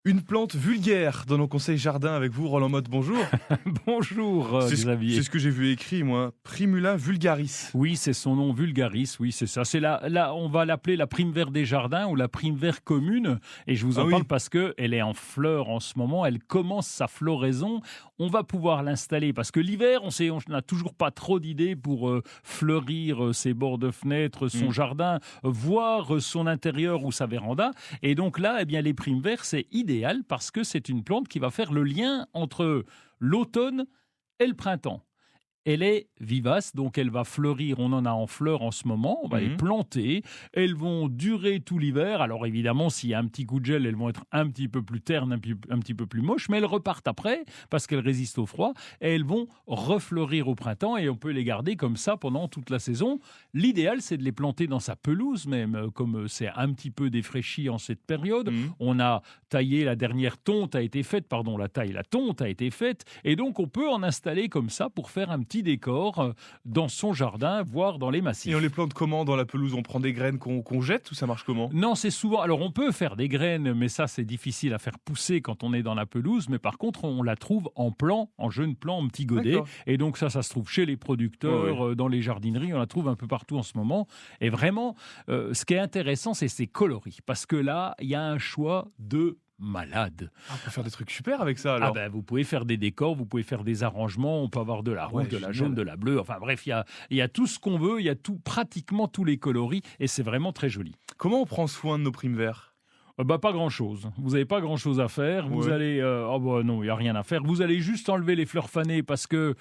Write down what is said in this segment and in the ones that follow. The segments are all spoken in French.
Une plante vulgaire dans nos conseils jardin avec vous, Roland Motte, bonjour. Bonjour Xavier. C'est ce que j'ai vu écrit, moi. Primula vulgaris. Oui, c'est son nom, vulgaris, oui, c'est ça. C'est là, on va l'appeler la prime vert des jardins ou la prime vert commune. Et je vous en parle parce qu'elle est en fleurs en ce moment, elle commence sa floraison. On va pouvoir l'installer parce que l'hiver, on n'a toujours pas trop d'idées pour fleurir ses bords de fenêtre, son jardin, voir son intérieur ou sa véranda. Et donc là, eh bien, les primes verts, c'est idéal parce que c'est une plante qui va faire le lien entre l'automne et le printemps. Elle est vivace, donc elle va fleurir. On en a en fleurs en ce moment. On va les planter. Elles vont durer tout l'hiver. Alors évidemment, s'il y a un petit coup de gel, elles vont être un petit peu plus ternes, un petit peu plus moches. Mais elles repartent après parce qu'elles résistent au froid. Et elles vont refleurir au printemps. Et on peut les garder comme ça pendant toute la saison. L'idéal, c'est de les planter dans sa pelouse, même comme c'est un petit peu défraîchi en cette période. On a taillé, la tonte a été faite. La tonte a été faite. Et donc, on peut en installer comme ça pour faire un petit décor dans son jardin, voire dans les massifs. Et on les plante comment dans la pelouse? On prend des graines qu'on jette ou ça marche comment? Non, c'est souvent... Alors, on peut faire des graines, mais ça, c'est difficile à faire pousser quand on est dans la pelouse. Mais par contre, on la trouve en plant, en jeune plant, en petit godet. D'accord. Et donc, ça se trouve chez les producteurs, dans les jardineries. On la trouve un peu partout en ce moment. Et vraiment, ce qui est intéressant, c'est ses coloris. Parce que là, il y a un choix de malade. On peut faire des trucs super avec ça alors. Vous pouvez faire des décors, vous pouvez faire des arrangements, on peut avoir de la rouge, de la jaune, de la bleue, enfin bref, il y a tout ce qu'on veut, il y a pratiquement tous les coloris et c'est vraiment très joli. Comment on prend soin de nos primes verts? Pas grand-chose. Vous n'avez pas grand-chose à faire. Vous allez... non, il n'y a rien à faire. Vous allez juste enlever les fleurs fanées parce que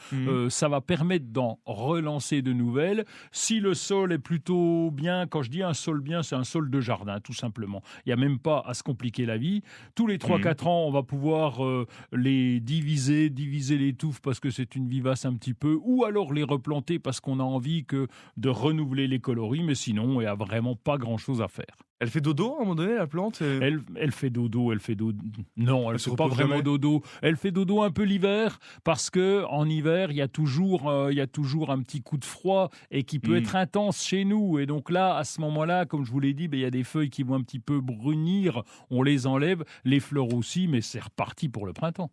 ça va permettre d'en relancer de nouvelles. Si le sol est plutôt bien, quand je dis un sol bien, c'est un sol de jardin, tout simplement. Il n'y a même pas à se compliquer la vie. Tous les 3-4 ans, on va pouvoir les diviser les touffes parce que c'est une vivace un petit peu, ou alors les replanter parce qu'on a envie de renouveler les coloris, mais sinon, il n'y a vraiment pas grand-chose à faire. Elle fait dodo à un moment donné, la plante? Elle fait dodo. Non, elle ne fait pas vraiment dodo. Elle fait dodo un peu l'hiver parce que en hiver, il y a toujours un petit coup de froid et qui peut être intense chez nous. Et donc là, à ce moment-là, comme je vous l'ai dit, il y a des feuilles qui vont un petit peu brunir. On les enlève, les fleurs aussi, mais c'est reparti pour le printemps.